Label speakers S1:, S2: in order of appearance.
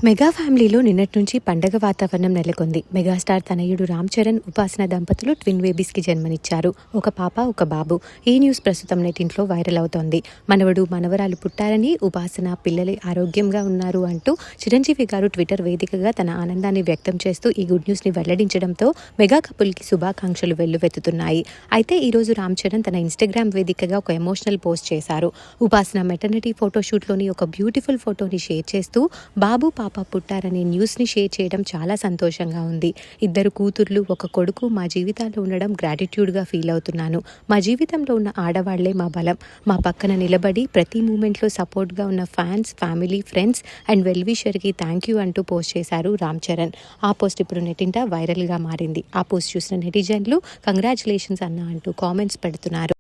S1: Mega ఫ్యామిలీలో నిన్నటి నుంచి పండగ వాతావరణం నెలకొంది. మెగాస్టార్ తనయుడు రామ్ చరణ్, ఉపాసన దంపతులు ట్విన్ బేబీస్కి జన్మనిచ్చారు. ఒక పాప, ఒక బాబు. ఈ న్యూస్ ప్రస్తుతం నెట్టింట్లో వైరల్ అవుతోంది. మనవడు, మనవరాలు పుట్టారని, ఉపాసన పిల్లలు ఆరోగ్యంగా ఉన్నారు అంటూ చిరంజీవి గారు ట్విట్టర్ వేదికగా తన ఆనందాన్ని వ్యక్తం చేస్తూ ఈ గుడ్ న్యూస్ని వెల్లడించడంతో మెగా కపుల్కి శుభాకాంక్షలు వెల్లువెత్తుతున్నాయి. అయితే ఈరోజు రామ్ చరణ్ తన ఇన్స్టాగ్రామ్ వేదికగా ఒక ఎమోషనల్ పోస్ట్ చేశారు. ఉపాసన మెటర్నిటీ ఫోటోషూట్లోని ఒక బ్యూటిఫుల్ ఫోటోని షేర్ చేస్తూ బాబు, పాప పుట్టారనే న్యూస్ని షేర్ చేయడం చాలా సంతోషంగా ఉంది. ఇద్దరు కూతుర్లు, ఒక కొడుకు మా జీవితాల్లో ఉండడం గ్రాటిట్యూడ్గా ఫీల్ అవుతున్నాను. మా జీవితంలో ఉన్న ఆడవాళ్లే మా బలం. మా పక్కన నిలబడి ప్రతి మూమెంట్లో సపోర్ట్గా ఉన్న ఫ్యాన్స్, ఫ్యామిలీ, ఫ్రెండ్స్ అండ్ వెల్విషర్కి థ్యాంక్ యూ అంటూ పోస్ట్ చేశారు రామ్ చరణ్. ఆ పోస్ట్ ఇప్పుడు నెట్టింట వైరల్గా మారింది. ఆ పోస్ట్ చూసిన నెటిజన్లు కంగ్రాచులేషన్స్ అన్నా అంటూ కామెంట్స్ పెడుతున్నారు.